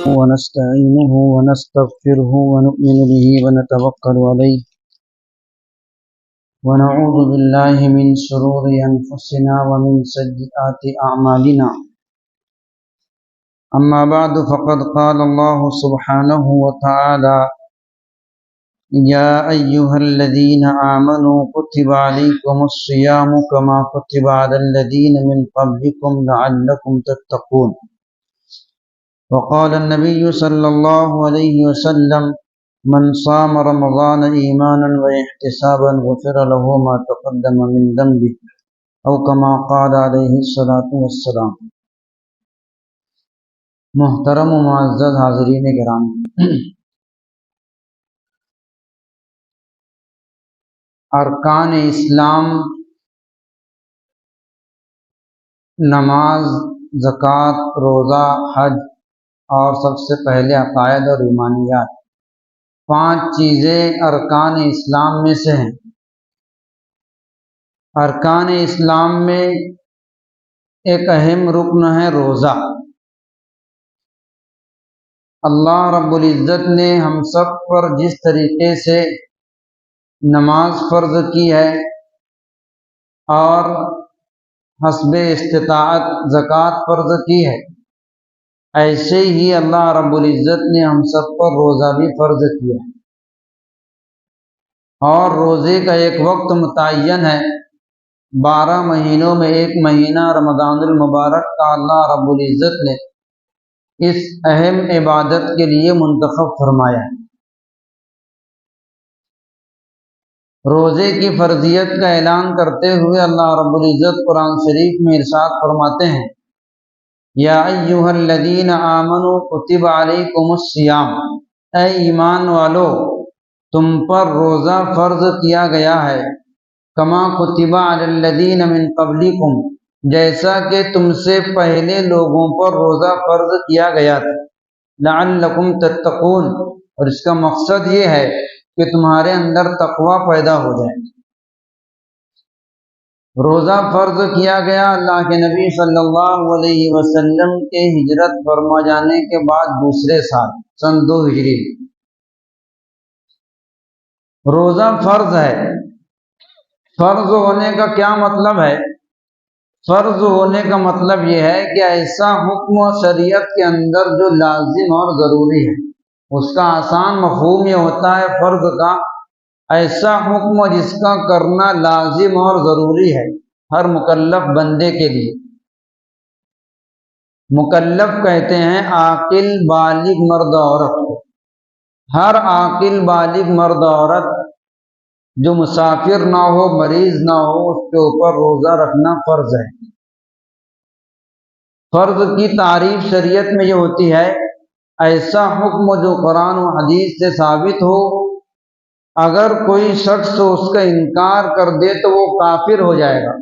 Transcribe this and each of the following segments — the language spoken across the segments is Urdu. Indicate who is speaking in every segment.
Speaker 1: ونستعينه ونستغفره ونؤمن به ونتوكل عليه ونعوذ بالله من شرور أنفسنا ومن سيئات أعمالنا. أما بعد فقد قال الله سبحانه وتعالى: يا أيها الذين آمنوا كتب عليكم الصيام كما كتب على الذين من قبلكم لعلكم تتقون. وقال النبي صلى الله عليه وسلم: من صام رمضان إيمانا واحتسابا غفر له ما تقدم من ذنبه أو كما قال عليه الصلاة والسلام. محترم و معزز حاضرین کرام، ارکان اسلام نماز، زکوٰۃ، روزہ، حج اور سب سے پہلے عقائد اور ایمانیات، 5 چیزیں ارکان اسلام میں سے ہیں۔ ارکان اسلام میں ایک اہم رکن ہے روزہ۔ اللہ رب العزت نے ہم سب پر جس طریقے سے نماز فرض کی ہے اور حسب استطاعت زکوٰۃ فرض کی ہے، ایسے ہی اللہ رب العزت نے ہم سب پر روزہ بھی فرض کیا ہے، اور روزے کا ایک وقت متعین ہے۔ 12 مہینوں میں ایک مہینہ رمضان المبارک کا اللہ رب العزت نے اس اہم عبادت کے لیے منتخب فرمایا ہے۔ روزے کی فرضیت کا اعلان کرتے ہوئے اللہ رب العزت قرآن شریف میں ارشاد فرماتے ہیں: یا ایھا الذین آمنوا کتب علیکم الصیام، اے ایمان والو تم پر روزہ فرض کیا گیا ہے، کما کتب علی الذین من قبلکم، جیسا کہ تم سے پہلے لوگوں پر روزہ فرض کیا گیا تھا، لعلکم تتقون، اور اس کا مقصد یہ ہے کہ تمہارے اندر تقوی پیدا ہو جائے۔ روزہ فرض کیا گیا اللہ کے نبی صلی اللہ علیہ وسلم کے ہجرت فرما جانے کے بعد دوسرے سال سن 2 ہجری۔ روزہ فرض ہے۔ فرض ہونے کا کیا مطلب ہے؟ فرض ہونے کا مطلب یہ ہے کہ ایسا حکم شریعت کے اندر جو لازم اور ضروری ہے، اس کا آسان مفہوم یہ ہوتا ہے فرض کا، ایسا حکم جس کا کرنا لازم اور ضروری ہے ہر مکلف بندے کے لیے۔ مکلف کہتے ہیں عاقل بالغ مرد عورت کو۔ ہر عاقل بالغ مرد عورت جو مسافر نہ ہو، مریض نہ ہو، اس کے اوپر روزہ رکھنا فرض ہے۔ فرض کی تعریف شریعت میں یہ ہوتی ہے: ایسا حکم جو قرآن و حدیث سے ثابت ہو، اگر کوئی شخص اس کا انکار کر دے تو وہ کافر ہو جائے گا،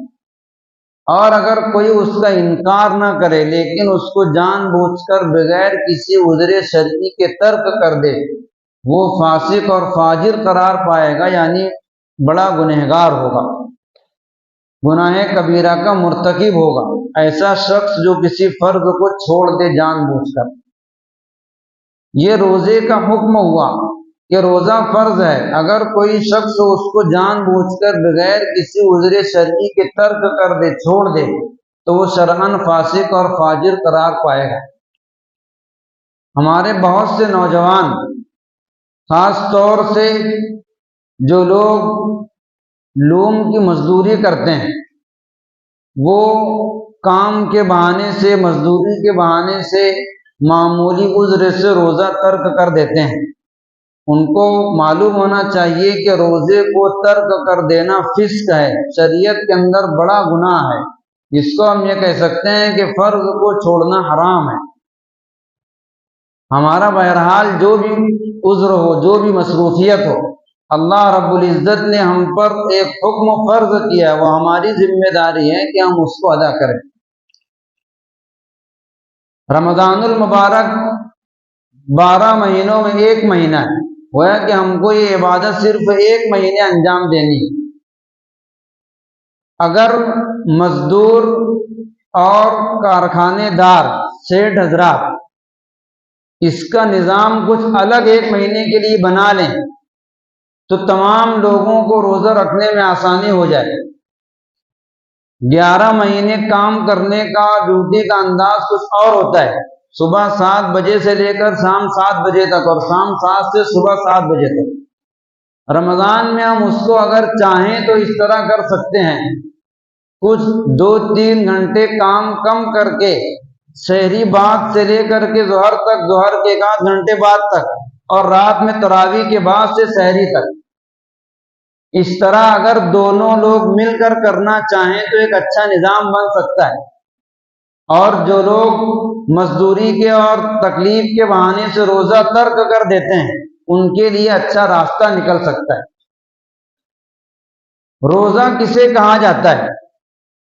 Speaker 1: اور اگر کوئی اس کا انکار نہ کرے لیکن اس کو جان بوجھ کر بغیر کسی عذر شرعی کے ترک کر دے، وہ فاسق اور فاجر قرار پائے گا، یعنی بڑا گنہگار ہوگا، گناہ کبیرہ کا مرتکب ہوگا۔ ایسا شخص جو کسی فرض کو چھوڑ دے جان بوجھ کر۔ یہ روزے کا حکم ہوا کہ روزہ فرض ہے، اگر کوئی شخص اس کو جان بوجھ کر بغیر کسی عذر شرعی کے ترک کر دے، چھوڑ دے، تو وہ شرعاً فاسق اور فاجر قرار پائے گا۔ ہمارے بہت سے نوجوان، خاص طور سے جو لوگ لوم کی مزدوری کرتے ہیں، وہ کام کے بہانے سے، مزدوری کے بہانے سے، معمولی عذر سے روزہ ترک کر دیتے ہیں۔ ان کو معلوم ہونا چاہیے کہ روزے کو ترک کر دینا فسق ہے، شریعت کے اندر بڑا گناہ ہے، جس کو ہم یہ کہہ سکتے ہیں کہ فرض کو چھوڑنا حرام ہے۔ ہمارا بہرحال جو بھی عذر ہو، جو بھی مصروفیت ہو، اللہ رب العزت نے ہم پر ایک حکم فرض کیا ہے، وہ ہماری ذمہ داری ہے کہ ہم اس کو ادا کریں۔ رمضان المبارک 12 مہینوں میں ایک مہینہ ہے، گویا کہ ہم کو یہ عبادت صرف 1 مہینے انجام دینی ہے۔ اگر مزدور اور کارخانے دار، سیٹھ حضرات اس کا نظام کچھ الگ 1 مہینے کے لیے بنا لیں تو تمام لوگوں کو روزہ رکھنے میں آسانی ہو جائے۔ 11 مہینے کام کرنے کا ڈیوٹی کا انداز کچھ اور ہوتا ہے، صبح 7 بجے سے لے کر شام 7 بجے تک اور شام 7 سے صبح 7 بجے تک۔ رمضان میں ہم اس کو اگر چاہیں تو اس طرح کر سکتے ہیں، کچھ 2-3 گھنٹے کام کم کر کے سحری بعد سے لے کر کے ظہر تک، ظہر کے 1 گھنٹے بعد تک، اور رات میں تراویح کے بعد سے سحری تک۔ اس طرح اگر دونوں لوگ مل کر کرنا چاہیں تو ایک اچھا نظام بن سکتا ہے، اور جو لوگ مزدوری کے اور تکلیف کے بہانے سے روزہ ترک کر دیتے ہیں ان کے لیے اچھا راستہ نکل سکتا ہے۔ روزہ کسے کہا جاتا ہے؟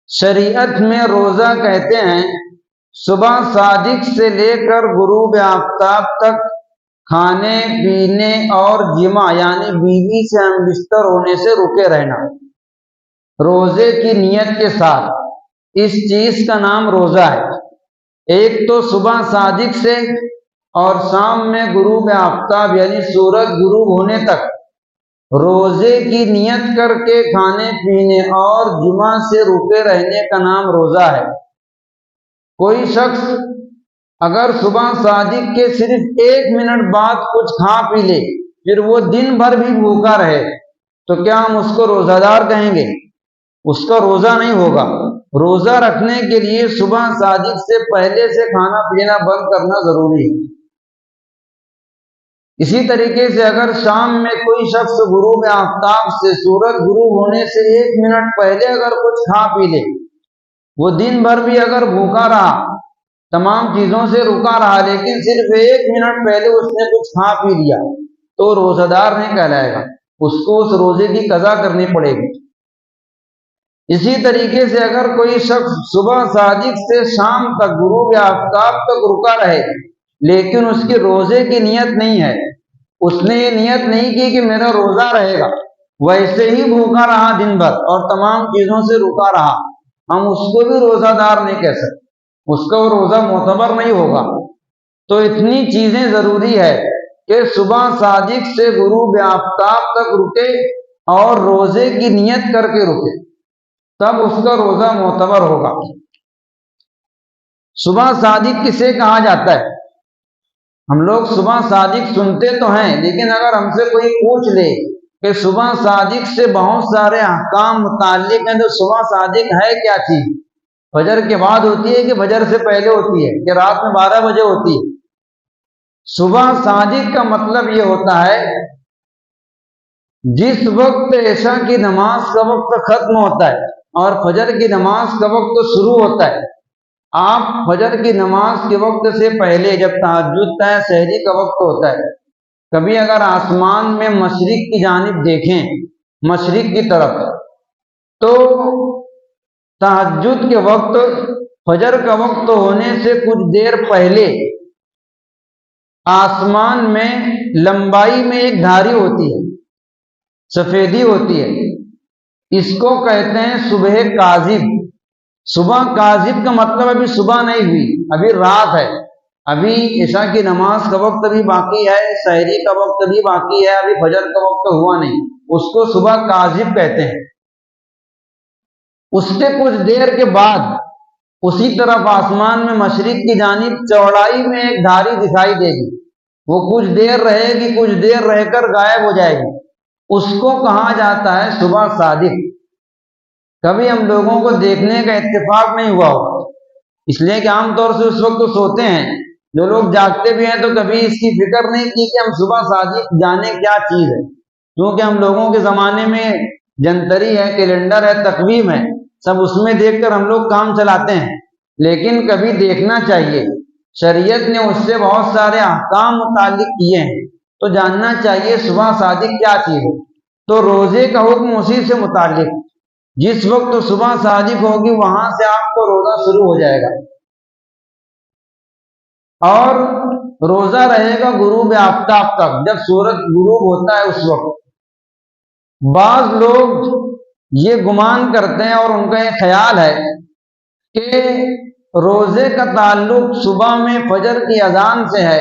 Speaker 1: شریعت میں روزہ کہتے ہیں صبح صادق سے لے کر غروب آفتاب تک کھانے پینے اور جماع یعنی بیوی سے ہم بستر ہونے سے رکے رہنا روزے کی نیت کے ساتھ، اس چیز کا نام روزہ ہے۔ ایک تو صبح صادق سے اور شام میں غروب آفتاب یعنی سورج غروب ہونے تک روزے کی نیت کر کے کھانے پینے اور جمعہ سے رکے رہنے کا نام روزہ ہے۔ کوئی شخص اگر صبح صادق کے صرف 1 منٹ بعد کچھ کھا پی لے پھر وہ دن بھر بھی بھوکا رہے تو کیا ہم اس کو روزہ دار کہیں گے؟ اس کا روزہ نہیں ہوگا۔ روزہ رکھنے کے لیے صبح صادق سے پہلے سے کھانا پینا بند کرنا ضروری ہے۔ اسی طریقے سے اگر شام میں کوئی شخص غروب آفتاب سے سورج غروب ہونے سے 1 منٹ پہلے اگر کچھ کھا پی لے، وہ دن بھر بھی اگر بھوکا رہا، تمام چیزوں سے رکا رہا، لیکن صرف 1 منٹ پہلے اس نے کچھ کھا پی لیا تو روزہ دار نہیں کہلائے گا، اس کو اس روزے کی قضا کرنی پڑے گی۔ اسی طریقے سے اگر کوئی شخص صبح صادق سے شام تک غروب آفتاب تک رکا رہے لیکن اس کی روزے کی نیت نہیں ہے، اس نے یہ نیت نہیں کی کہ میرا روزہ رہے گا، ویسے ہی بھوکا رہا دن بھر اور تمام چیزوں سے رکا رہا، ہم اس کو بھی روزہ دار نہیں کہہ سکتے، اس کا وہ روزہ معتبر نہیں ہوگا۔ تو اتنی چیزیں ضروری ہے کہ صبح صادق سے غروب آفتاب تک رکے اور روزے کی نیت کر کے رکے، تب اس کا روزہ معتبر ہوگا۔ صبح صادق کسے کہا جاتا ہے؟ ہم لوگ صبح صادق سنتے تو ہیں، لیکن اگر ہم سے کوئی پوچھ لے کہ صبح صادق سے بہت سارے احکام متعلق ہیں تو صبح صادق ہے کیا چیز؟ فجر کے بعد ہوتی ہے کہ فجر سے پہلے ہوتی ہے کہ رات میں 12 بجے ہوتی ہے؟ صبح صادق کا مطلب یہ ہوتا ہے جس وقت عشاء کی نماز کا وقت ختم ہوتا ہے اور فجر کی نماز کا وقت شروع ہوتا ہے۔ آپ فجر کی نماز کے وقت سے پہلے جب تہجد ہے، سحری کا وقت ہوتا ہے، کبھی اگر آسمان میں مشرق کی جانب دیکھیں، مشرق کی طرف، تو تہجد کے وقت فجر کا وقت ہونے سے کچھ دیر پہلے آسمان میں لمبائی میں ایک دھاری ہوتی ہے، سفیدی ہوتی ہے، اس کو کہتے ہیں صبح کاذب۔ صبح کاذب کا مطلب ابھی صبح نہیں ہوئی، ابھی رات ہے، ابھی عشاء کی نماز کا وقت بھی باقی ہے، سحری کا وقت بھی باقی ہے، ابھی فجر کا وقت ہوا نہیں، اس کو صبح کاذب کہتے ہیں۔ اس سے کچھ دیر کے بعد اسی طرف آسمان میں مشرق کی جانب چوڑائی میں ایک دھاری دکھائی دے گی، وہ کچھ دیر رہے گی، کچھ دیر رہ کر غائب ہو جائے گی، اس کو کہا جاتا ہے صبح صادق۔ کبھی ہم لوگوں کو دیکھنے کا اتفاق نہیں ہوا ہوگا، اس لیے کہ عام طور سے اس وقت تو سوتے ہیں، جو لوگ جاگتے بھی ہیں تو کبھی اس کی فکر نہیں کی کہ ہم صبح صادق جانے کیا چیز ہے، کیونکہ ہم لوگوں کے زمانے میں جنتری ہے، کیلنڈر ہے، تقویم ہے، سب اس میں دیکھ کر ہم لوگ کام چلاتے ہیں، لیکن کبھی دیکھنا چاہیے، شریعت نے اس سے بہت سارے احکام متعلق کیے ہیں، تو جاننا چاہیے صبح صادق کیا چیز ہے۔ تو روزے کا حکم اسی سے متعلق، جس وقت صبح صادق ہوگی وہاں سے آپ کو روزہ شروع ہو جائے گا، اور روزہ رہے گا غروب آفتاب تک، جب سورج غروب ہوتا ہے اس وقت۔ بعض لوگ یہ گمان کرتے ہیں اور ان کا یہ خیال ہے کہ روزے کا تعلق صبح میں فجر کی اذان سے ہے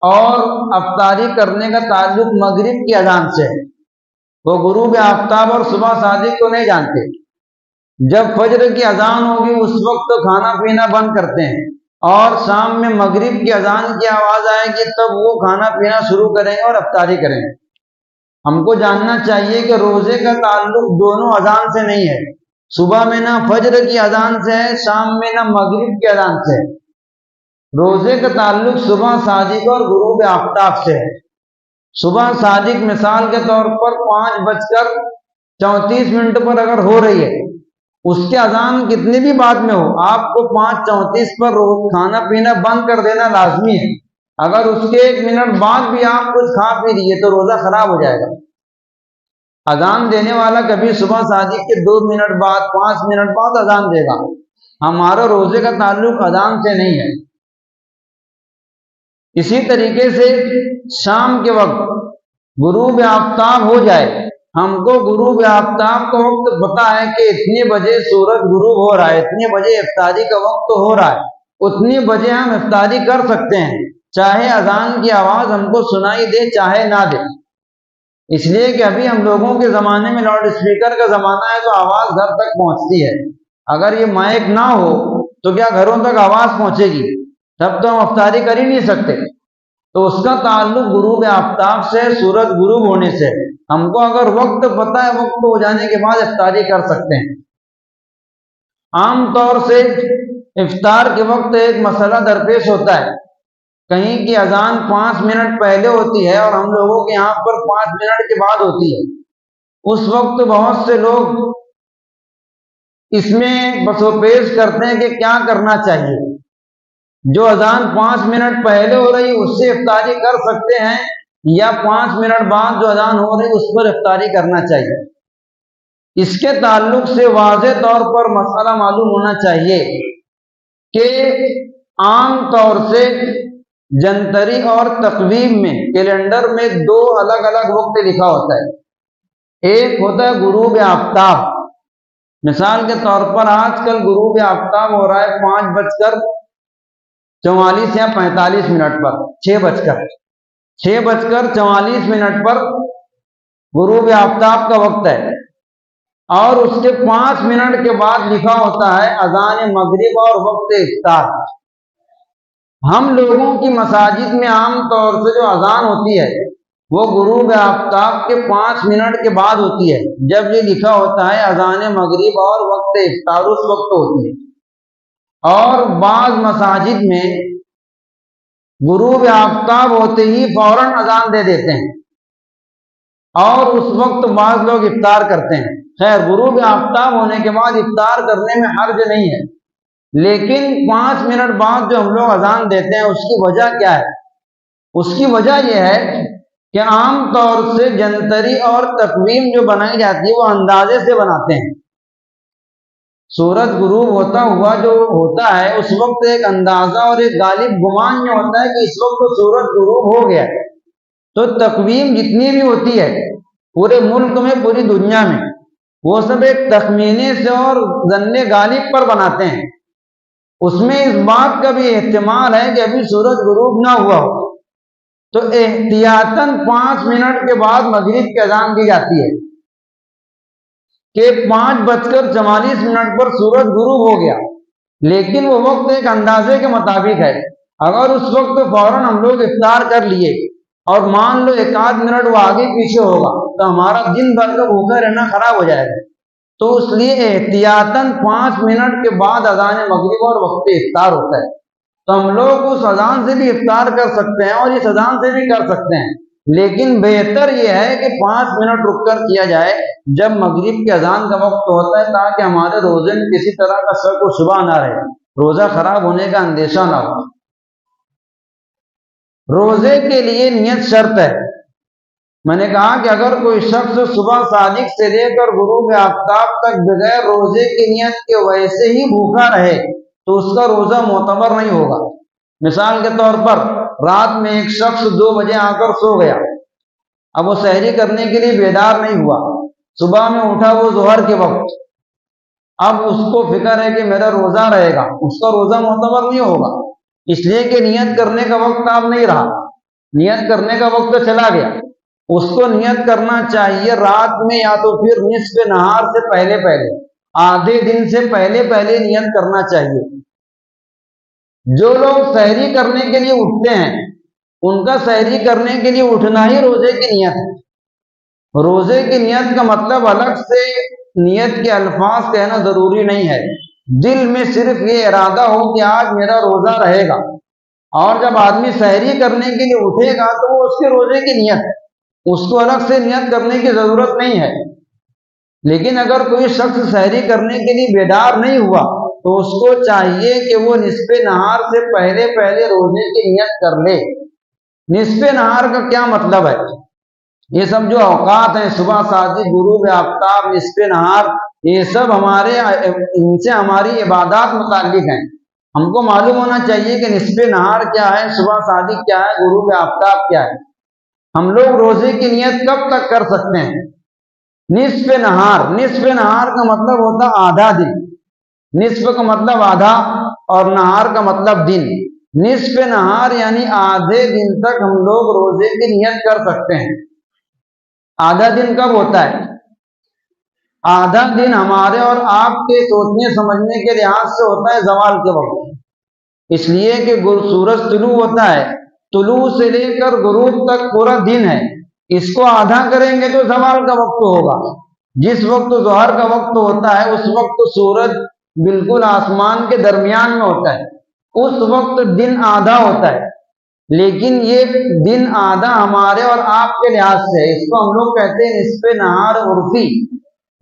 Speaker 1: اور افطاری کرنے کا تعلق مغرب کی اذان سے ہے۔ وہ غروب آفتاب اور صبح صادق کو نہیں جانتے۔ جب فجر کی اذان ہوگی اس وقت تو کھانا پینا بند کرتے ہیں، اور شام میں مغرب کی اذان کی آواز آئے گی تب وہ کھانا پینا شروع کریں گے اور افطاری کریں گے۔ ہم کو جاننا چاہیے کہ روزے کا تعلق دونوں اذان سے نہیں ہے۔ صبح میں نہ فجر کی اذان سے ہے، شام میں نہ مغرب کی اذان سے ہے۔ روزے کا تعلق صبح صادق اور غروب آفتاب سے ہے۔ صبح صادق مثال کے طور پر 5:34 پر اگر ہو رہی ہے، اس کے اذان کتنی بھی بعد میں ہو، آپ کو 5:34 پر کھانا پینا بند کر دینا لازمی ہے۔ اگر اس کے 1 منٹ بعد بھی آپ کچھ کھا پی لیے تو روزہ خراب ہو جائے گا۔ اذان دینے والا کبھی صبح صادق کے 2 منٹ بعد 5 منٹ بعد اذان دے گا۔ ہمارا روزے کا تعلق اذان سے نہیں ہے۔ اسی طریقے سے شام کے وقت غروب آفتاب ہو جائے، ہم کو غروب آفتاب کا وقت پتا ہے کہ اتنے بجے سورج غروب ہو رہا ہے، اتنے بجے افطاری کا وقت ہو رہا ہے، اتنے بجے ہم افطاری کر سکتے ہیں، چاہے اذان کی آواز ہم کو سنائی دے چاہے نہ دے۔ اس لیے کہ ابھی ہم لوگوں کے زمانے میں لاؤڈ اسپیکر کا زمانہ ہے تو آواز گھر تک پہنچتی ہے۔ اگر یہ مائک نہ ہو تو کیا گھروں تک آواز پہنچے گی؟ تب تو ہم افطاری کر ہی نہیں سکتے۔ تو اس کا تعلق غروب آفتاب سے، سورج غروب ہونے سے۔ ہم کو اگر وقت پتہ ہے، وقت ہو جانے کے بعد افطاری کر سکتے ہیں۔ عام طور سے افطار کے وقت ایک مسئلہ درپیش ہوتا ہے، کہیں کی اذان 5 منٹ پہلے ہوتی ہے اور ہم لوگوں کے یہاں پر 5 منٹ کے بعد ہوتی ہے۔ اس وقت بہت سے لوگ اس میں بس و پیش کرتے ہیں کہ کیا کرنا چاہیے۔ جو اذان 5 منٹ پہلے ہو رہی اس سے افطاری کر سکتے ہیں، یا 5 منٹ بعد جو اذان ہو رہی اس پر افطاری کرنا چاہیے۔ اس کے تعلق سے واضح طور پر مسئلہ معلوم ہونا چاہیے کہ عام طور سے جنتری اور تقویم میں، کیلنڈر میں 2 الگ الگ وقت لکھا ہوتا ہے۔ ایک ہوتا ہے غروب آفتاب۔ مثال کے طور پر آج کل غروب آفتاب ہو رہا ہے 5:44 یا 45 پر، 6:44 پر غروب آفتاب کا وقت ہے، اور اس کے 5 منٹ کے بعد لکھا ہوتا ہے اذان مغرب اور وقت افطار۔ ہم لوگوں کی مساجد میں عام طور سے جو اذان ہوتی ہے وہ غروب آفتاب کے 5 منٹ کے بعد ہوتی ہے۔ جب یہ لکھا ہوتا ہے اذان مغرب اور وقت افطار، اس وقت ہوتی ہے۔ اور بعض مساجد میں غروب آفتاب ہوتے ہی فوراً اذان دے دیتے ہیں، اور اس وقت بعض لوگ افطار کرتے ہیں۔ خیر، غروب آفتاب ہونے کے بعد افطار کرنے میں حرج نہیں ہے، لیکن 5 منٹ بعد جو ہم لوگ اذان دیتے ہیں اس کی وجہ کیا ہے؟ اس کی وجہ یہ ہے کہ عام طور سے جنتری اور تقویم جو بنائی جاتی ہے وہ اندازے سے بناتے ہیں۔ سورج غروب ہوتا ہوا جو ہوتا ہے اس وقت ایک اندازہ اور ایک غالب گمان یہ ہوتا ہے کہ اس وقت سورج غروب ہو گیا ہے۔ تو تقویم جتنی بھی ہوتی ہے پورے ملک میں، پوری دنیا میں، وہ سب ایک تخمینے سے اور ظن غالب پر بناتے ہیں۔ اس میں اس بات کا بھی احتمال ہے کہ ابھی سورج غروب نہ ہوا ہو، تو احتیاطاً 5 منٹ کے بعد مغرب کی اذان دی جاتی ہے کہ 5:44 پر سورج غروب ہو گیا، لیکن وہ وقت ایک اندازے کے مطابق ہے۔ اگر اس وقت فوراً ہم لوگ افطار کر لیے اور مان لو 1 منٹ وہ آگے پیچھے ہوگا تو ہمارا دن بھر کا بھوکا رہنا خراب ہو جائے گا۔ تو اس لیے احتیاطاً 5 منٹ کے بعد اذان مغرب اور وقت افطار ہوتا ہے۔ تو ہم لوگ اس اذان سے بھی افطار کر سکتے ہیں اور اس اذان سے بھی کر سکتے ہیں، لیکن بہتر یہ ہے کہ 5 منٹ رک کر کیا جائے جب مغرب کی اذان کا وقت ہوتا ہے، تاکہ ہمارے روزے میں کسی طرح کا شک و شبہ نہ رہے، روزہ خراب ہونے کا اندیشہ نہ ہو۔ روزے کے لیے نیت شرط ہے۔ میں نے کہا کہ اگر کوئی شخص صبح صادق سے لے کر غروب آفتاب تک بغیر روزے کی نیت کے ویسے ہی بھوکا رہے تو اس کا روزہ معتبر نہیں ہوگا۔ مثال کے طور پر رات میں ایک شخص 2 بجے آ کر سو گیا، اب وہ سحری کرنے کے لیے بیدار نہیں ہوا، صبح میں اٹھا وہ ظہر کے وقت، اب اس کو فکر ہے کہ میرا روزہ رہے گا، اس کا روزہ معتبر نہیں ہوگا، اس لیے کہ نیت کرنے کا وقت اب نہیں رہا۔ نیت کرنے کا وقت چلا گیا، اس کو نیت کرنا چاہیے رات میں یا تو پھر نصف نہار سے پہلے پہلے، آدھے دن سے پہلے پہلے نیت کرنا چاہیے۔ جو لوگ سحری کرنے کے لیے اٹھتے ہیں ان کا سحری کرنے کے لیے اٹھنا ہی روزے کی نیت ہے۔ روزے کی نیت کا مطلب الگ سے نیت کے الفاظ کہنا ضروری نہیں ہے، دل میں صرف یہ ارادہ ہو کہ آج میرا روزہ رہے گا، اور جب آدمی سحری کرنے کے لیے اٹھے گا تو وہ اس کے روزے کی نیت ہے، اس کو الگ سے نیت کرنے کی ضرورت نہیں ہے۔ لیکن اگر کوئی شخص سحری کرنے کے لیے بیدار نہیں ہوا تو اس کو چاہیے کہ وہ نصف نہار سے پہلے پہلے روزے کی نیت کر لے۔ نصف نہار کا کیا مطلب ہے؟ یہ سب جو اوقات ہیں، صبح صادق، غروب آفتاب، نصف نہار، یہ سب ان سے ہماری عبادات متعلق ہیں۔ ہم کو معلوم ہونا چاہیے کہ نصف نہار کیا ہے، صبح صادق کیا ہے، غروب آفتاب کیا ہے۔ ہم لوگ روزے کی نیت کب تک کر سکتے ہیں؟ نصف نہار۔ نصف نہار کا مطلب ہوتا آدھا دن، نصف کا مطلب آدھا اور نہار کا مطلب دن۔ نصف نہار یعنی آدھے دن تک ہم لوگ روزے کی نیت کر سکتے ہیں۔ آدھا دن کب ہوتا ہے؟ آدھا دن ہمارے اور آپ کے سوچنے سمجھنے کے لحاظ سے ہوتا ہے زوال کے وقت، اس لیے کہ سورج طلوع ہوتا ہے، طلوع سے لے کر غروب تک پورا دن ہے، اس کو آدھا کریں گے تو زوال کا وقت ہوگا۔ جس وقت ظہر کا وقت ہوتا ہے اس وقت سورج بالکل آسمان کے درمیان میں ہوتا ہے، اس وقت دن آدھا ہوتا ہے۔ لیکن یہ دن آدھا ہمارے اور آپ کے لحاظ سے، اس کو ہم لوگ کہتے ہیں نصف نہار عرفی،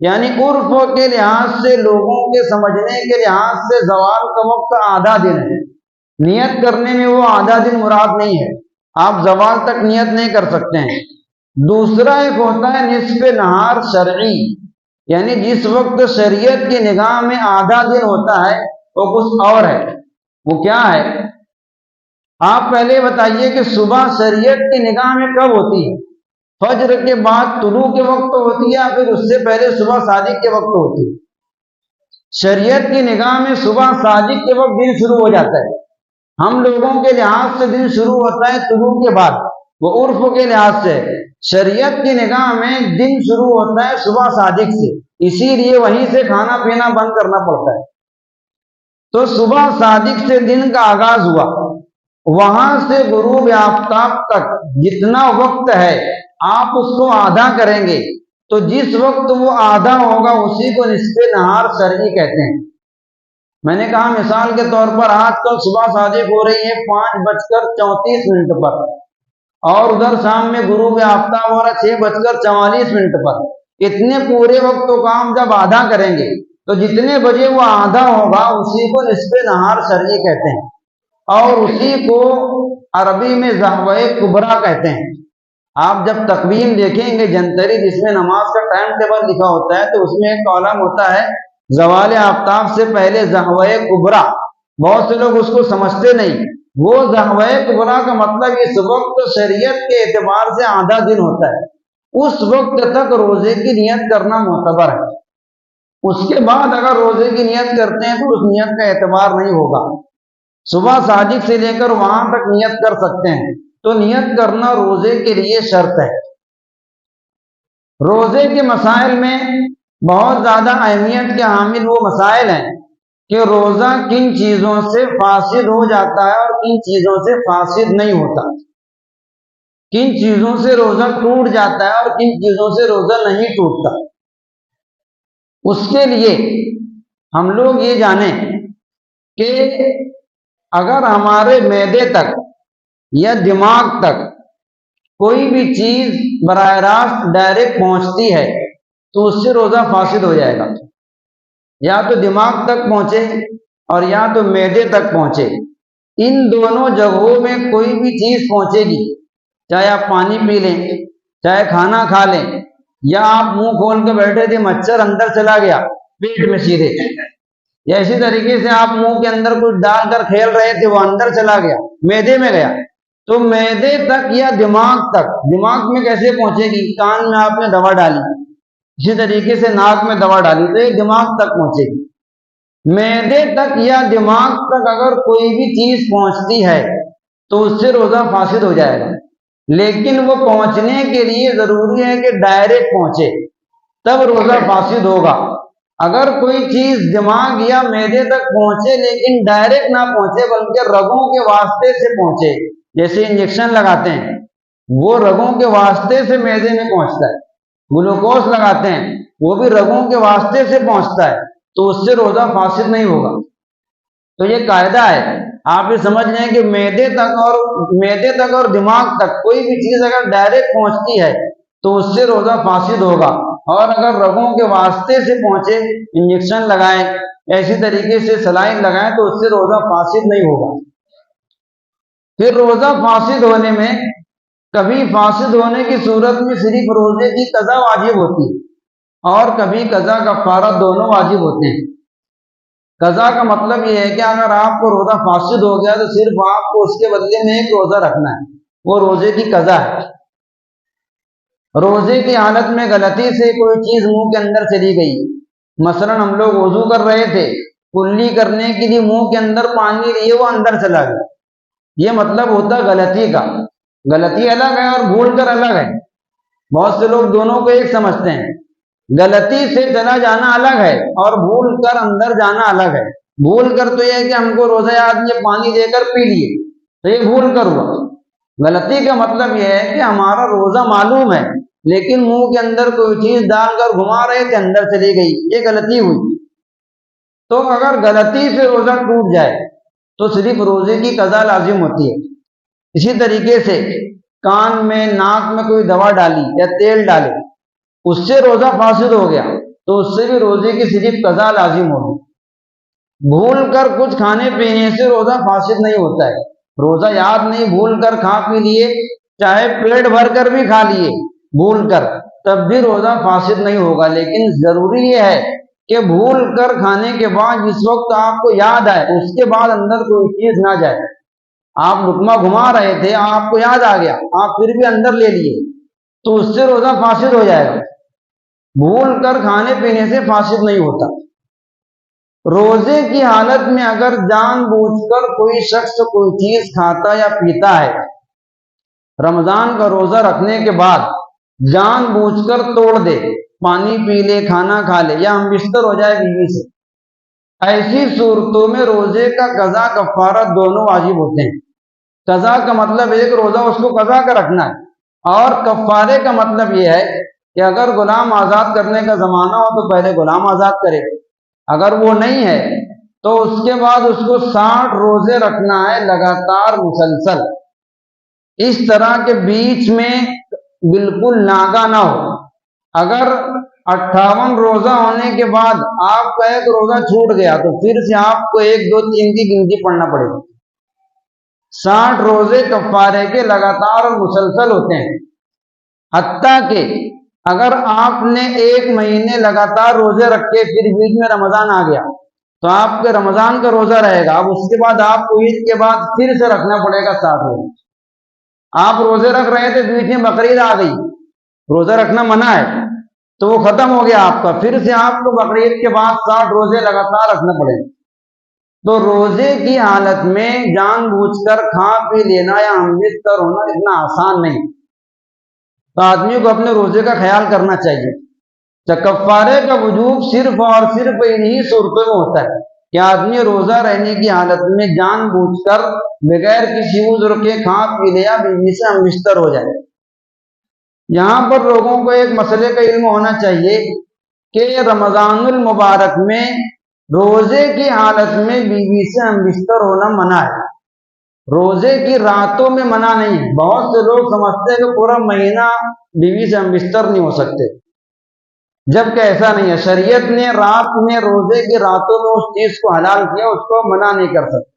Speaker 1: یعنی عرف کے لحاظ سے، لوگوں کے سمجھنے کے لحاظ سے زوال کا وقت آدھا دن ہے۔ نیت کرنے میں وہ آدھا دن مراد نہیں ہے، آپ زوال تک نیت نہیں کر سکتے ہیں۔ دوسرا ایک ہوتا ہے نصف نہار شرعی، یعنی جس وقت شریعت کی نگاہ میں آدھا دن ہوتا ہے وہ کچھ اور ہے۔ وہ کیا ہے؟ آپ پہلے بتائیے کہ صبح شریعت کی نگاہ میں کب ہوتی ہے؟ فجر کے بعد طلوع کے وقت ہوتی ہے یا پھر اس سے پہلے صبح صادق کے وقت ہوتی ہے؟ شریعت کی نگاہ میں صبح صادق کے وقت دن شروع ہو جاتا ہے۔ ہم لوگوں کے لحاظ سے دن شروع ہوتا ہے طلوع کے بعد، وہ عرف کے لحاظ سے۔ شریعت کی نگاہ میں دن شروع ہوتا ہے صبح صادق سے، اسی لیے وہیں سے کھانا پینا بند کرنا پڑتا ہے۔ تو صبح صادق سے دن کا آغاز ہوا، وہاں سے غروب آفتاب تک جتنا وقت ہے آپ اس کو آدھا کریں گے تو جس وقت وہ آدھا ہوگا اسی کو نصف نہار شرعی کہتے ہیں۔ میں نے کہا مثال کے طور پر آج کل صبح صادق ہو رہی ہے 5:34 پر، اور ادھر شام میں غروب آفتاب ہو رہا ہے 6:44 پر۔ اتنے پورے وقت کو کام جب آدھا کریں گے تو جتنے بجے وہ آدھا ہوگا اسی کو نصف نہار شرعی کہتے ہیں، اور اسی کو عربی میں زہوہ کبریٰ کہتے ہیں۔ آپ جب تقویم دیکھیں گے جنتری جس میں نماز کا ٹائم ٹیبل لکھا ہوتا ہے تو اس میں ایک کالم ہوتا ہے زوال آفتاب سے پہلے زہوہ کبریٰ۔ بہت سے لوگ اس کو سمجھتے نہیں، وہ زہوہ کبریٰ کا مطلب اس وقت شریعت کے اعتبار سے آدھا دن ہوتا ہے، اس وقت تک روزے کی نیت کرنا معتبر ہے۔ اس کے بعد اگر روزے کی نیت کرتے ہیں تو اس نیت کا اعتبار نہیں ہوگا۔ صبح صادق سے لے کر وہاں تک نیت کر سکتے ہیں، تو نیت کرنا روزے کے لیے شرط ہے۔ روزے کے مسائل میں بہت زیادہ اہمیت کے حامل وہ مسائل ہیں کہ روزہ کن چیزوں سے فاسد ہو جاتا ہے اور کن چیزوں سے فاسد نہیں ہوتا، کن چیزوں سے روزہ ٹوٹ جاتا ہے اور کن چیزوں سے روزہ نہیں ٹوٹتا۔ اس کے لیے ہم لوگ یہ جانیں کہ اگر ہمارے معدے تک یا دماغ تک کوئی بھی چیز براہ راست ڈائریکٹ پہنچتی ہے تو اس سے روزہ فاسد ہو جائے گا، یا تو دماغ تک پہنچے اور یا تو معدے تک پہنچے۔ ان دونوں جگہوں میں کوئی بھی چیز پہنچے گی، چاہے آپ پانی پی لیں، چاہے کھانا کھا لیں، یا آپ منہ کھول کے بیٹھے تھے مچھر اندر چلا گیا پیٹ میں سیدھے، یا اسی طریقے سے آپ منہ کے اندر کچھ ڈال کر کھیل رہے تھے وہ اندر چلا گیا، معدے میں گیا، تو معدے تک یا دماغ تک، دماغ میں کیسے پہنچے گی؟ کان میں آپ نے دوا ڈالی، اسی طریقے سے ناک میں دوا ڈالی تو یہ دماغ تک پہنچے گی۔ معدے تک یا دماغ تک اگر کوئی بھی چیز پہنچتی ہے تو اس سے روزہ فاسد ہو جائے گا۔ لیکن وہ پہنچنے کے لیے ضروری ہے کہ ڈائریکٹ پہنچے، تب روزہ فاسد ہوگا۔ اگر کوئی چیز دماغ یا معدے تک پہنچے لیکن ڈائریکٹ نہ پہنچے بلکہ رگوں کے واسطے سے پہنچے، جیسے انجیکشن لگاتے ہیں وہ رگوں کے واسطے سے معدے میں پہنچتا ہے، گلوکوز لگاتے ہیں وہ بھی رگوں کے واسطے سے پہنچتا ہے، تو اس سے روزہ فاسد نہیں ہوگا۔ تو یہ قاعدہ ہے، آپ یہ سمجھ لیں کہ معدے تک اور دماغ تک کوئی بھی چیز اگر ڈائریکٹ پہنچتی ہے تو اس سے روزہ فاسد ہوگا، اور اگر رگوں کے واسطے سے پہنچے، انجیکشن لگائیں، ایسی طریقے سے سلائن لگائیں، تو اس سے روزہ فاسد نہیں ہوگا۔ پھر روزہ فاسد ہونے میں، کبھی فاسد ہونے کی صورت میں صرف روزے کی قضا واجب ہوتی ہے اور کبھی قضا کفارہ دونوں واجب ہوتے ہیں۔ قضا کا مطلب یہ ہے کہ اگر آپ کو روزہ فاسد ہو گیا تو صرف آپ کو اس کے بدلے میں ایک روزہ رکھنا ہے، وہ روزے کی قضا ہے۔ روزے کی حالت میں غلطی سے کوئی چیز منہ کے اندر چلی گئی، مثلا ہم لوگ وضو کر رہے تھے، کلی کرنے کے لیے منہ کے اندر پانی لیے وہ اندر چلا گیا، یہ مطلب ہوتا غلطی کا۔ غلطی الگ ہے اور بھول کر الگ ہے، بہت سے لوگ دونوں کو ایک سمجھتے ہیں۔ غلطی سے چلا جانا الگ ہے اور بھول کر اندر جانا الگ ہے۔ بھول کر تو یہ ہے کہ ہم کو روزہ آدمی پانی دے کر پی لیے تو یہ بھول کر ہوا۔ غلطی کا مطلب یہ ہے کہ ہمارا روزہ معلوم ہے لیکن منہ کے اندر کوئی چیز ڈال کر گھما رہے تھے، اندر چلی گئی، یہ غلطی ہوئی۔ تو اگر غلطی سے روزہ ٹوٹ جائے تو صرف روزے کی قضا لازم ہوتی ہے۔ اسی طریقے سے کان میں، ناک میں کوئی دوا ڈالی یا تیل ڈالے، اس سے روزہ فاسد ہو گیا تو اس سے بھی روزے کی صرف قضا لازم ہوگی۔ بھول کر کچھ کھانے پینے سے روزہ فاسد نہیں ہوتا ہے، روزہ یاد نہیں، بھول کر کھا پی لیے، چاہے پیٹ بھر کر بھی کھا لیے بھول کر، تب بھی روزہ فاسد نہیں ہوگا۔ لیکن ضروری یہ ہے کہ بھول کر کھانے کے بعد جس وقت آپ کو یاد آئے اس کے بعد اندر کوئی چیز نہ جائے۔ آپ لقمہ گھما رہے تھے، آپ کو یاد آ گیا، آپ پھر بھی اندر لے لیے تو اس سے روزہ فاسد ہو جائے گا۔ بھول کر کھانے پینے سے فاسد نہیں ہوتا۔ روزے کی حالت میں اگر جان بوجھ کر کوئی شخص کوئی چیز کھاتا یا پیتا ہے، رمضان کا روزہ رکھنے کے بعد جان بوجھ کر توڑ دے، پانی پی لے، کھانا کھا لے یا ہم بستر ہو جائے بیوی سے، ایسی صورتوں میں روزے کا قضا کفارہ دونوں واجب ہوتے ہیں۔ قضا کا مطلب ایک روزہ اس کو قضا کا رکھنا ہے، اور کفارے کا مطلب یہ ہے کہ اگر غلام آزاد کرنے کا زمانہ ہو تو پہلے غلام آزاد کرے، اگر وہ نہیں ہے تو اس کے بعد اس کو 60 روزے رکھنا ہے لگاتار مسلسل، اس طرح کے بیچ میں بالکل ناگا نہ ہو۔ اگر 58 روزہ ہونے کے بعد آپ کا ایک روزہ چھوٹ گیا تو پھر سے آپ کو 1 2 3 کی گنتی پڑھنا پڑے گا۔ 60 روزے کفارے کے لگاتار اور مسلسل ہوتے ہیں، حتیٰ کہ اگر آپ نے 1 مہینے لگاتار روزے رکھے پھر بیچ میں رمضان آ گیا تو آپ کے رمضان کا روزہ رہے گا، اب اس کے بعد آپ کو عید کے بعد پھر سے رکھنا پڑے گا 60 روزے۔ آپ روزے رکھ رہے تھے، بیچ میں بقرعید آ گئی، روزہ رکھنا منع ہے تو وہ ختم ہو گیا آپ کا، پھر سے آپ کو بقرعید کے بعد 60 روزے لگاتار رکھنا پڑے گا۔ تو روزے کی حالت میں جان بوجھ کر کھا پی لینا یا ہمبستر ہونا اتنا آسان نہیں، تو آدمی کو اپنے روزے کا خیال کرنا چاہیے۔ کفارے کا وجوب صرف اور صرف انہی صورتوں میں ہوتا ہے کہ آدمی روزہ رہنے کی حالت میں جان بوجھ کر بغیر کسی عذر کے کھا پی لے یا بیوی سے ہمبستر ہو جائے۔ یہاں پر لوگوں کو ایک مسئلے کا علم ہونا چاہیے کہ رمضان المبارک میں روزے کی حالت میں بیوی سے ہمبستر ہونا منع ہے، روزے کی راتوں میں منع نہیں ہے۔ بہت سے لوگ سمجھتے ہیں کہ پورا مہینہ بیوی سے ہمبستر نہیں ہو سکتے، جبکہ ایسا نہیں ہے۔ شریعت نے رات میں، روزے کی راتوں میں اس چیز کو حلال کیا، اس کو منع نہیں کر سکتے۔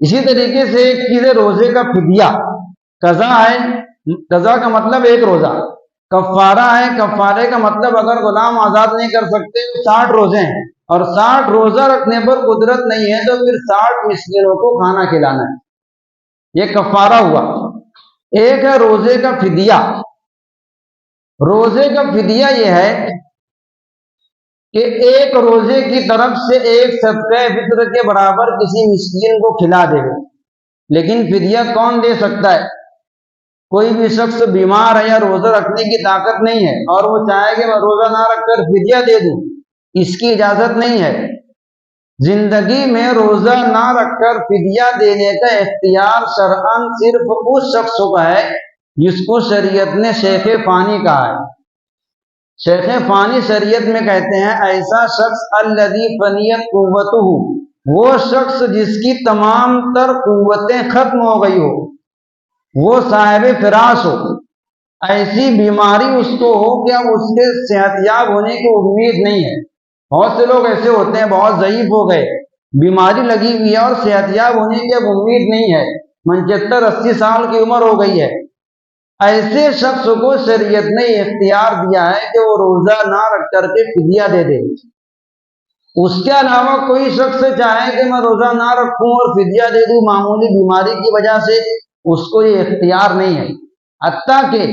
Speaker 1: اسی طریقے سے ایک چیز ہے روزے کا فدیہ، قضا ہے، قضا کا مطلب ایک روزہ، کفارہ ہے، کفارے کا مطلب اگر غلام آزاد نہیں کر سکتے 60 روزے ہیں اور 60 روزہ رکھنے پر قدرت نہیں ہے تو پھر 60 مسکینوں کو کھانا کھلانا ہے، یہ کفارہ ہوا۔ ایک ہے روزے کا فدیہ۔ روزے کا فدیہ یہ ہے کہ ایک روزے کی طرف سے ایک صدقہ فطر کے برابر کسی مسکین کو کھلا دے، لیکن فدیہ کون دے سکتا ہے؟ کوئی بھی شخص بیمار ہے یا روزہ رکھنے کی طاقت نہیں ہے اور وہ چاہے کہ میں روزہ نہ رکھ کر فدیہ دے دوں، اس کی اجازت نہیں ہے۔ زندگی میں روزہ نہ رکھ کر فدیہ دینے کا اختیار شرعاً صرف اس شخص کو ہے جس کو شریعت نے شیخ فانی کہا ہے۔ شیخ فانی شریعت میں کہتے ہیں ایسا شخص الذی فنیت قوتہ، وہ شخص جس کی تمام تر قوتیں ختم ہو گئی ہو، وہ صاحب فراش ہو، ایسی بیماری اس کو ہو کہ اب اس کے صحت یاب ہونے کی امید نہیں ہے۔ بہت سے لوگ ایسے ہوتے ہیں بہت ضعیف ہو گئے، بیماری لگی ہوئی ہے اور صحت یاب ہونے کی اب امید نہیں ہے، 75-80 سال کی عمر ہو گئی ہے۔ ایسے شخص کو شریعت نے اختیار دیا ہے کہ وہ روزہ نہ رکھ کر کے فدیہ دے دے۔ اس کے علاوہ کوئی شخص چاہے کہ میں روزہ نہ رکھوں اور فدیہ دے دوں معمولی بیماری کی وجہ سے، اس کو یہ اختیار نہیں ہے۔ حتیٰ کہ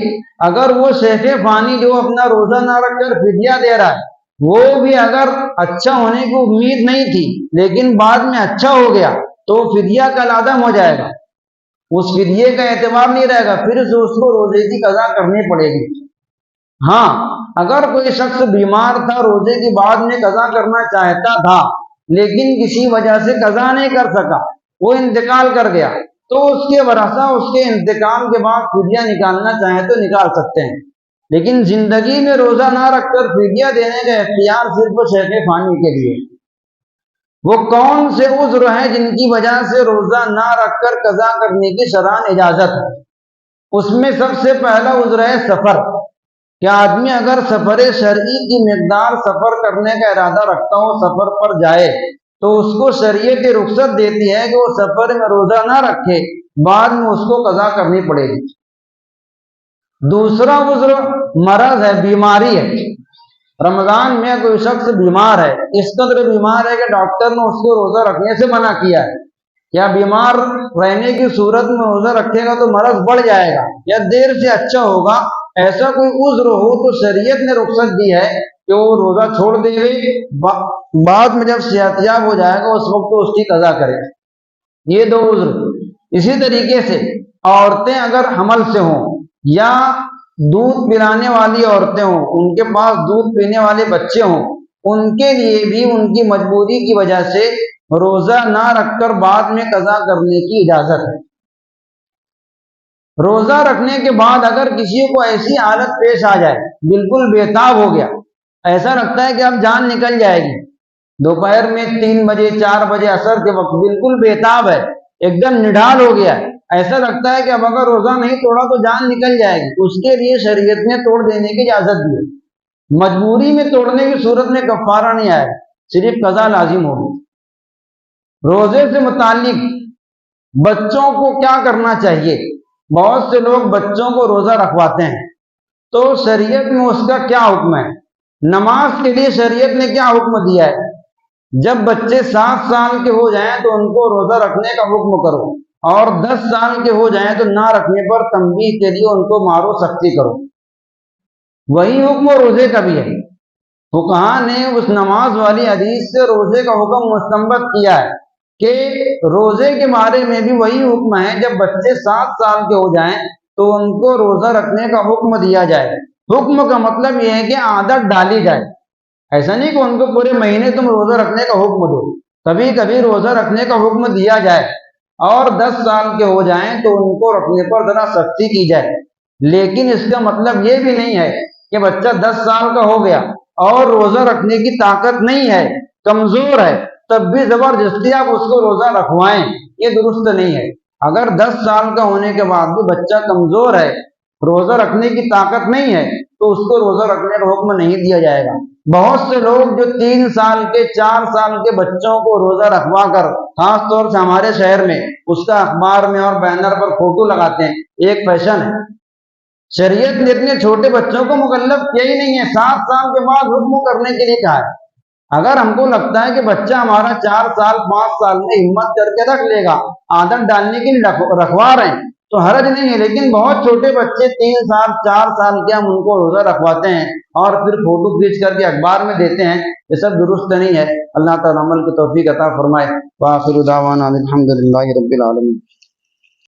Speaker 1: اگر وہ شیخ فانی جو اپنا روزہ نہ رکھ کر فدیہ دے رہا ہے، وہ بھی اگر اچھا ہونے کی امید نہیں تھی لیکن بعد میں اچھا ہو گیا تو فدیہ کا لازم ہو جائے گا، اس فدیے کا اعتبار نہیں رہے گا، پھر سے اس کو روزے کی قضا کرنی پڑے گی۔ ہاں، اگر کوئی شخص بیمار تھا، روزے کی بعد میں قضا کرنا چاہتا تھا لیکن کسی وجہ سے قضا نہیں کر سکا، وہ انتقال کر گیا، تو اس کے ورثہ اس کے انتقال کے بعد فدیہ نکالنا چاہیں تو نکال سکتے ہیں، لیکن زندگی میں روزہ نہ رکھ کر فدیہ دینے کا اختیار صرف شیخ فانی کے لیے۔ وہ کون سے عذر ہیں جن کی وجہ سے روزہ نہ رکھ کر قضا کرنے کی شرعاً اجازت ہے؟ اس میں سب سے پہلا عذر ہے سفر، کہ آدمی اگر سفر شرعی کی مقدار سفر کرنے کا ارادہ رکھتا ہو، سفر پر جائے تو اس کو شریعت رخصت دیتی ہے کہ وہ سفر میں روزہ نہ رکھے، بعد میں اس کو قضا کرنی پڑے گی۔ دوسرا عذر مرض ہے، بیماری ہے۔ رمضان میں کوئی شخص بیمار ہے، اس قدر بیمار ہے کہ ڈاکٹر نے اس کو روزہ رکھنے سے منع کیا ہے، یا بیمار رہنے کی صورت میں روزہ رکھے گا تو مرض بڑھ جائے گا یا دیر سے اچھا ہوگا، ایسا کوئی عذر ہو تو شریعت نے رخصت دی ہے کہ وہ روزہ چھوڑ دے گی، بعد میں جب صحت یاب ہو جائے گا اس وقت تو اس کی قضا کرے۔ یہ دو عذر۔ اسی طریقے سے عورتیں اگر حمل سے ہوں یا دودھ پلانے والی عورتیں ہوں، ان کے پاس دودھ پینے والے بچے ہوں، ان کے لیے بھی ان کی مجبوری کی وجہ سے روزہ نہ رکھ کر بعد میں قضا کرنے کی اجازت ہے۔ روزہ رکھنے کے بعد اگر کسی کو ایسی حالت پیش آ جائے، بالکل بے تاب ہو گیا، ایسا لگتا ہے کہ اب جان نکل جائے گی، دوپہر میں 3 بجے 4 بجے عصر کے وقت بالکل بے تاب ہے، ایک دم نڈال ہو گیا ہے، ایسا لگتا ہے کہ اب اگر روزہ نہیں توڑا تو جان نکل جائے گی، اس کے لیے شریعت نے توڑ دینے کی اجازت دی ہے۔ مجبوری میں توڑنے کی صورت میں کفارہ نہیں آئے، صرف قضا لازم ہوگی۔ روزے سے متعلق بچوں کو کیا کرنا چاہیے؟ بہت سے لوگ بچوں کو روزہ رکھواتے ہیں، تو شریعت میں اس کا کیا حکم ہے؟ نماز کے لیے شریعت نے کیا حکم دیا ہے؟ جب بچے 7 سال کے ہو جائیں تو ان کو روزہ رکھنے کا حکم کرو، اور 10 سال کے ہو جائیں تو نہ رکھنے پر تنبیہ کے لیے ان کو مارو، سختی کرو۔ وہی حکم روزے کا بھی ہے۔ فقہاء نے اس نماز والی حدیث سے روزے کا حکم مستنبط کیا ہے کہ روزے کے بارے میں بھی وہی حکم ہے، جب بچے 7 سال کے ہو جائیں تو ان کو روزہ رکھنے کا حکم دیا جائے۔ حکم کا مطلب یہ ہے کہ عادت ڈالی جائے، ایسا نہیں کہ ان کو پورے مہینے تم روزہ رکھنے کا حکم دو، کبھی کبھی روزہ رکھنے کا حکم دیا جائے، اور 10 سال کے ہو جائیں تو ان کو رکھنے پر ذرا سختی کی جائے۔ لیکن اس کا مطلب یہ بھی نہیں ہے کہ بچہ 10 سال کا ہو گیا اور روزہ رکھنے کی طاقت نہیں ہے، کمزور ہے، تب بھی زبردستی آپ اس کو روزہ رکھوائیں، یہ درست نہیں ہے۔ اگر 10 سال کا ہونے کے بعد بھی بچہ کمزور ہے، روزہ رکھنے کی طاقت نہیں ہے، تو اس کو روزہ رکھنے کا حکم نہیں دیا جائے گا۔ بہت سے لوگ جو 3 سال کے 4 سال کے بچوں کو روزہ رکھوا کر، خاص طور سے ہمارے شہر میں، اس کا اخبار میں اور بینر پر فوٹو لگاتے ہیں، ایک فیشن ہے۔ شریعت نے اتنے چھوٹے بچوں کو مکلف کیا ہی نہیں ہے، 7 سال کے بعد حکم کرنے کے لیے کہا ہے۔ اگر ہم کو لگتا ہے کہ بچہ ہمارا 4 سال 5 سال میں ہمت کر کے رکھ لے گا، عادت ڈالنے کے لیے رکھوا رہے ہیں تو حرج نہیں ہے، لیکن بہت چھوٹے بچے 3 سال 4 سال کے ہم ان کو روزہ رکھواتے ہیں اور پھر فوٹو کھینچ کر کے اخبار میں دیتے ہیں، یہ سب درست نہیں ہے۔ اللہ تعالیٰ عمل کی توفیق عطا فرمائے۔ وآخر دعوانا الحمد للہ رب العالمین۔